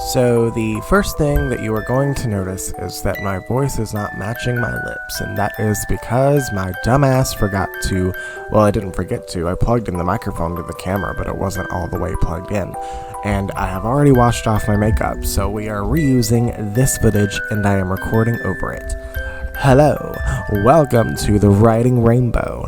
So the first thing that you are going to notice is that my voice is not matching my lips, and that is because my dumbass forgot to, well, I didn't forget to, I plugged in the microphone to the camera, but it wasn't all the way plugged in. And I have already washed off my makeup, so we are reusing this footage and I am recording over it. Hello, welcome to the Writing Rainbow.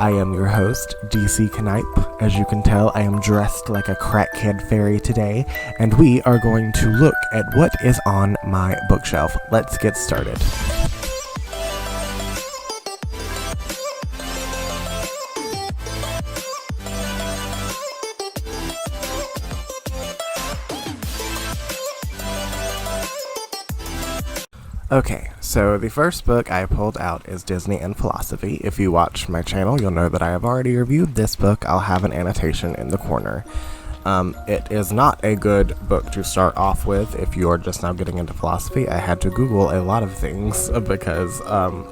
I am your host, DC Knipe. As you can tell, I am dressed like a crackhead fairy today, and we are going to look at what is on my bookshelf. Let's get started. Okay, so the first book I pulled out is Disney and Philosophy. If you watch my channel, you'll know that I have already reviewed this book. I'll have an annotation in the corner. It is not a good book to start off with if you're just now getting into philosophy. I had to Google a lot of things because I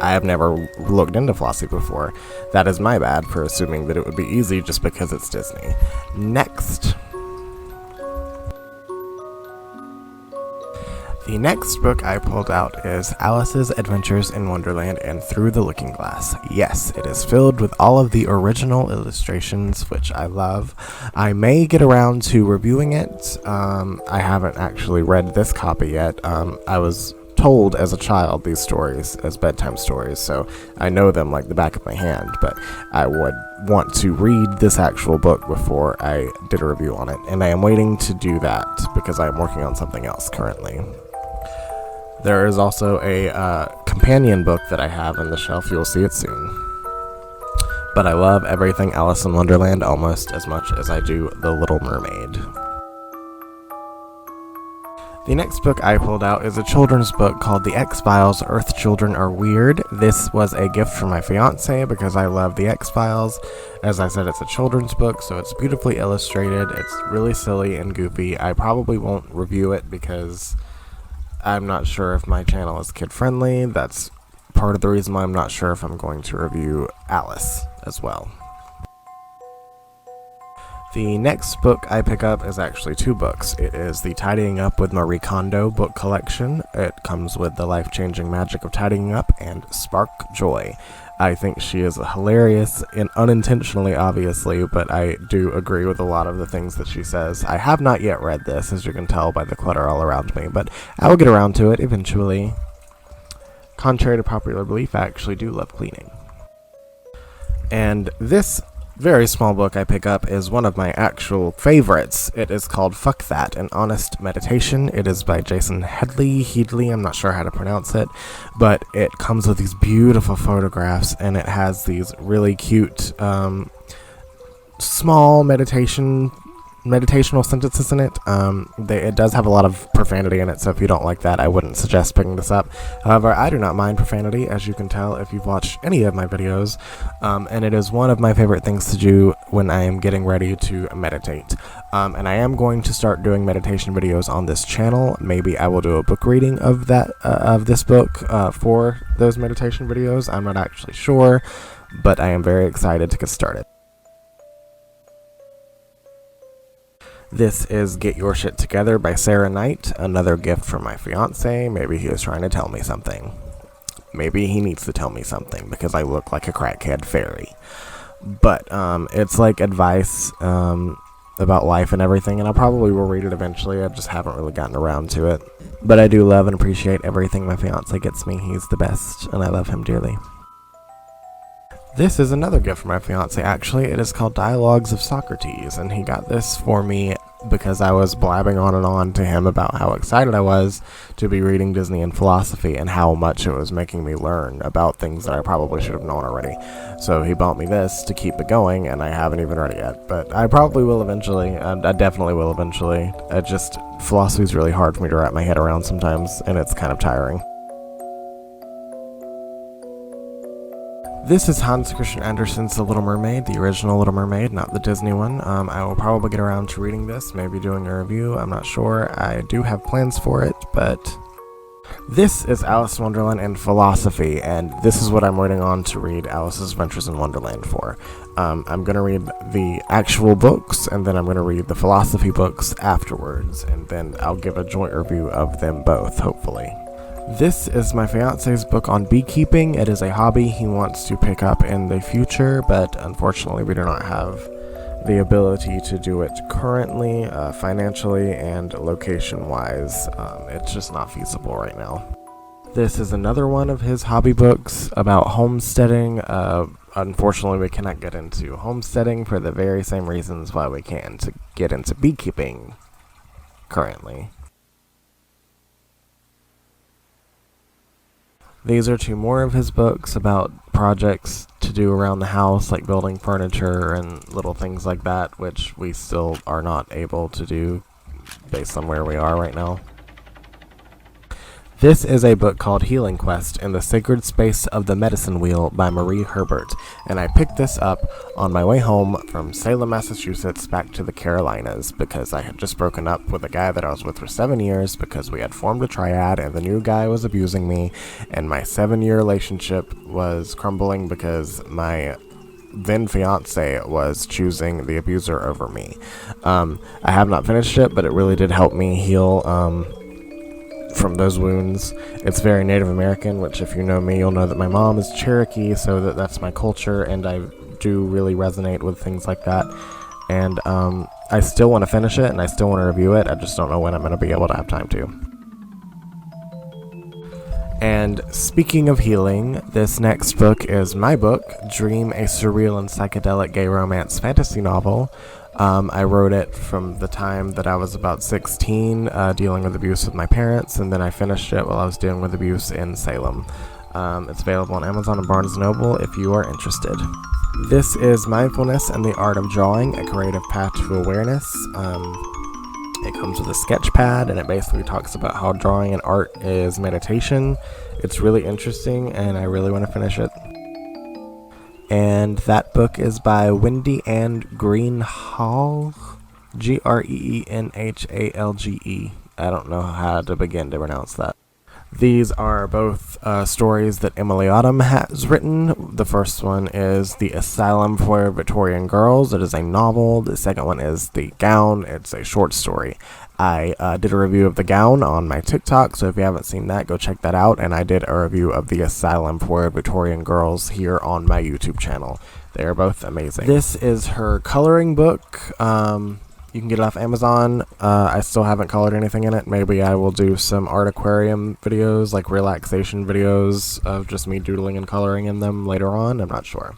have never looked into philosophy before. That is my bad for assuming that it would be easy just because it's Disney. Next. The next book I pulled out is Alice's Adventures in Wonderland and Through the Looking Glass. Yes, it is filled with all of the original illustrations, which I love. I may get around to reviewing it. I haven't actually read this copy yet. I was told as a child these stories as bedtime stories, so I know them like the back of my hand, but I would want to read this actual book before I did a review on it, and I am waiting to do that because I am working on something else currently. There is also a companion book that I have on the shelf. You'll see it soon. But I love everything Alice in Wonderland almost as much as I do The Little Mermaid. The next book I pulled out is a children's book called The X-Files: Earth Children Are Weird. This was a gift from my fiance because I love The X-Files. As I said, it's a children's book, so it's beautifully illustrated. It's really silly and goofy. I probably won't review it because I'm not sure if my channel is kid-friendly. That's part of the reason why I'm not sure if I'm going to review Alice as well. The next book I pick up is actually two books. It is the Tidying Up with Marie Kondo book collection. It comes with The Life-Changing Magic of Tidying Up and Spark Joy. I think she is hilarious, and unintentionally, obviously, but I do agree with a lot of the things that she says. I have not yet read this, as you can tell by the clutter all around me, but I will get around to it eventually. Contrary to popular belief, I actually do love cleaning. And this very small book I pick up is one of my actual favorites. It is called Fuck That, An Honest Meditation. It is by Jason Headley, I'm not sure how to pronounce it, but it comes with these beautiful photographs, and it has these really cute, small meditational sentences in it. It does have a lot of profanity in it, so if you don't like that, I wouldn't suggest picking this up. However, I do not mind profanity, as you can tell if you've watched any of my videos, and it is one of my favorite things to do when I am getting ready to meditate. And I am going to start doing meditation videos on this channel. Maybe I will do a book reading of this book for those meditation videos. I'm not actually sure, but I am very excited to get started. This is Get Your Shit Together by Sarah Knight, another gift from my fiance. Maybe he is trying to tell me something. Maybe he needs to tell me something because I look like a crackhead fairy. But it's like advice about life and everything, and I probably will read it eventually. I just haven't really gotten around to it. But I do love and appreciate everything my fiance gets me. He's the best, and I love him dearly. This is another gift from my fiance, actually. It is called Dialogues of Socrates, and he got this for me because I was blabbing on and on to him about how excited I was to be reading Disney and Philosophy and how much it was making me learn about things that I probably should have known already. So he bought me this to keep it going, and I haven't even read it yet, but I probably will eventually. I definitely will eventually. Philosophy is really hard for me to wrap my head around sometimes, and it's kind of tiring. This is Hans Christian Andersen's The Little Mermaid, the original Little Mermaid, not the Disney one. I will probably get around to reading this, maybe doing a review, I'm not sure. I do have plans for it, but This is Alice in Wonderland and philosophy, and this is what I'm waiting on to read Alice's Adventures in Wonderland for. I'm going to read the actual books, and then I'm going to read the philosophy books afterwards, and then I'll give a joint review of them both, hopefully. This is my fiance's book on beekeeping. It is a hobby he wants to pick up in the future, but unfortunately we do not have the ability to do it currently, financially and location-wise. It's just not feasible right now. This is another one of his hobby books about homesteading. Unfortunately, we cannot get into homesteading for the very same reasons why we can to get into beekeeping currently. These are two more of his books about projects to do around the house, like building furniture and little things like that, which we still are not able to do based on where we are right now. This is a book called Healing Quest in the Sacred Space of the Medicine Wheel by Marie Herbert, and I picked this up on my way home from Salem, Massachusetts back to the Carolinas because I had just broken up with a guy that I was with for 7 years because we had formed a triad and the new guy was abusing me, and my 7-year relationship was crumbling because my then fiance was choosing the abuser over me. I have not finished it, but it really did help me heal from those wounds. It's very Native American, which if you know me, you'll know that my mom is Cherokee, so that's my culture, and I do really resonate with things like that. And I still want to finish it, and I still want to review it. I just don't know when I'm going to be able to have time to. And speaking of healing, this next book is my book, Dream, a surreal and psychedelic gay romance fantasy novel. I wrote it from the time that I was about 16, dealing with abuse with my parents, and then I finished it while I was dealing with abuse in Salem. It's available on Amazon and Barnes & Noble if you are interested. This is Mindfulness and the Art of Drawing, a Creative Path to Awareness. It comes with a sketch pad, and it basically talks about how drawing and art is meditation. It's really interesting, and I really want to finish it. And that book is by Wendy Ann Greenhalgh, Greenhalge. I don't know how to begin to pronounce that. These are both stories that Emily Autumn has written. The first one is The Asylum for Victorian Girls. It is a novel. The second one is The Gown. It's a short story. I did a review of The Gown on my TikTok, so if you haven't seen that, go check that out. And I did a review of The Asylum for Victorian Girls here on my YouTube channel. They are both amazing. This is her coloring book. You can get it off Amazon. I still haven't colored anything in it. Maybe I will do some art aquarium videos, like relaxation videos of just me doodling and coloring in them later on. I'm not sure.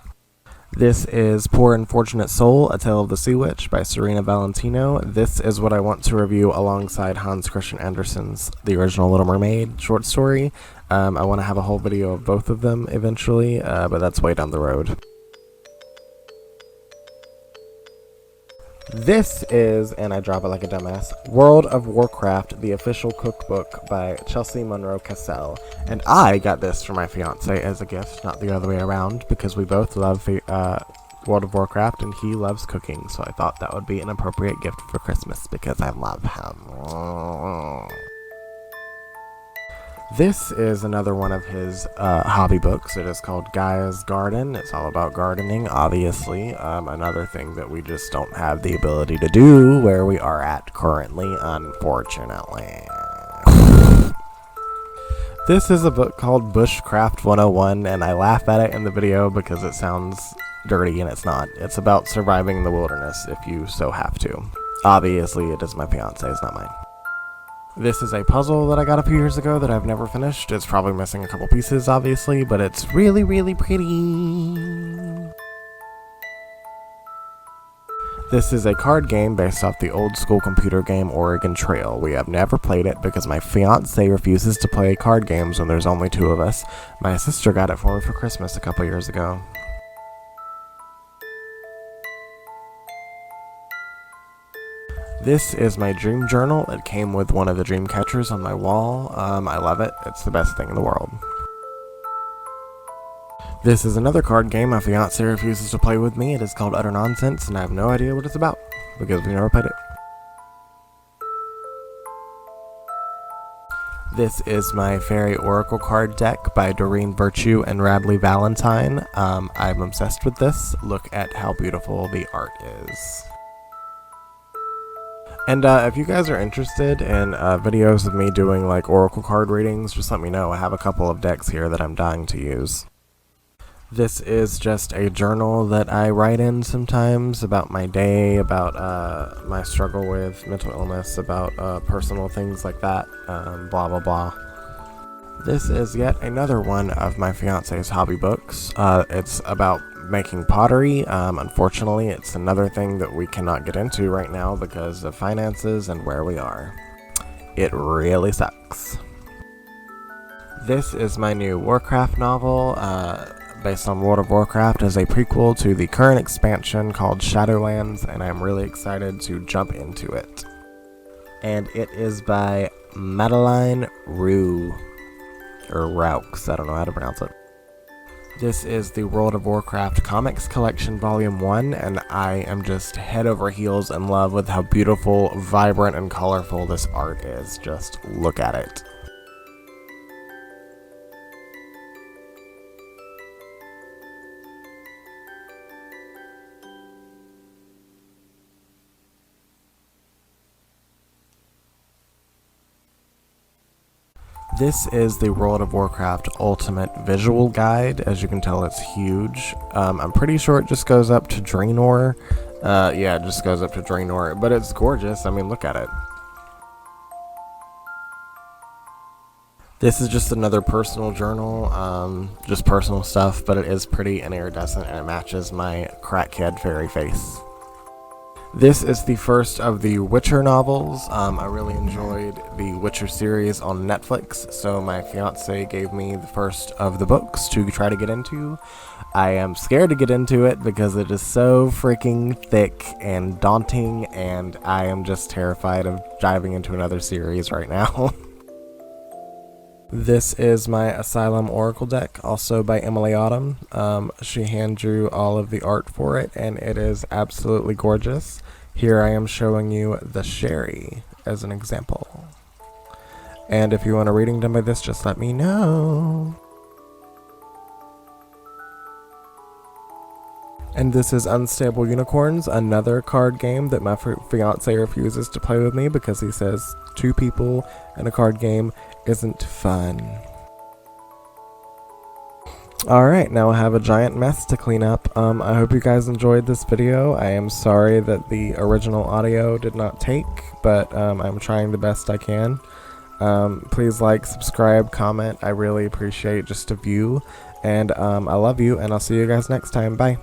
This is Poor Unfortunate Soul, A Tale of the Sea Witch by Serena Valentino. This is what I want to review alongside Hans Christian Andersen's The Original Little Mermaid short story. I want to have a whole video of both of them eventually, but that's way down the road. This is, and I drop it like a dumbass, World of Warcraft, the official cookbook by Chelsea Monroe Cassell. And I got this for my fiance as a gift, not the other way around, because we both love World of Warcraft and he loves cooking. So I thought that would be an appropriate gift for Christmas because I love him. This is another one of his hobby books. It is called Gaia's Garden. It's all about gardening, obviously. Another thing that we just don't have the ability to do where we are at currently, unfortunately. This is a book called Bushcraft 101, and I laugh at it in the video because it sounds dirty, and it's not. It's about surviving the wilderness if you so have to. Obviously, it is my fiance's, not mine. This is a puzzle that I got a few years ago that I've never finished. It's probably missing a couple pieces, obviously, but it's really, really pretty. This is a card game based off the old school computer game Oregon Trail. We have never played it because my fiance refuses to play card games when there's only 2 of us. My sister got it for me for Christmas a couple years ago. This is my dream journal. It came with one of the dream catchers on my wall. I love it. It's the best thing in the world. This is another card game my fiance refuses to play with me. It is called Utter Nonsense, and I have no idea what it's about because we never played it. This is my Fairy Oracle card deck by Doreen Virtue and Radley Valentine. I'm obsessed with this. Look at how beautiful the art is. And if you guys are interested in videos of me doing like Oracle card readings, just let me know. I have a couple of decks here that I'm dying to use. This is just a journal that I write in sometimes about my day, about my struggle with mental illness, about personal things like that, blah blah blah. This is yet another one of my fiance's hobby books. It's about making pottery. Unfortunately, it's another thing that we cannot get into right now because of finances and where we are. It really sucks. This is my new Warcraft novel, based on World of Warcraft, as a prequel to the current expansion called Shadowlands, and I'm really excited to jump into it. And it is by Madeline Rue, or Raux, I don't know how to pronounce it. This is the World of Warcraft Comics Collection Volume 1, and I am just head over heels in love with how beautiful, vibrant, and colorful this art is. Just look at it. This is the World of Warcraft Ultimate Visual Guide. As you can tell, it's huge. I'm pretty sure it just goes up to Draenor. Yeah, it just goes up to Draenor, but it's gorgeous. I mean, look at it. This is just another personal journal, just personal stuff, but it is pretty and iridescent, and it matches my crackhead fairy face. This is the first of the Witcher novels. I really enjoyed the Witcher series on Netflix, so my fiance gave me the first of the books to try to get into. I am scared to get into it because it is so freaking thick and daunting, and I am just terrified of diving into another series right now. This is my Asylum Oracle deck, also by Emily Autumn. She hand drew all of the art for it, and it is absolutely gorgeous. Here I am showing you the Sherry as an example. And if you want a reading done by this, just let me know. And this is Unstable Unicorns, another card game that my fiance refuses to play with me because he says 2 people in a card game isn't fun. Alright, now I have a giant mess to clean up. I hope you guys enjoyed this video. I am sorry that the original audio did not take, but I'm trying the best I can. Please like, subscribe, comment. I really appreciate just a view. And I love you, and I'll see you guys next time. Bye.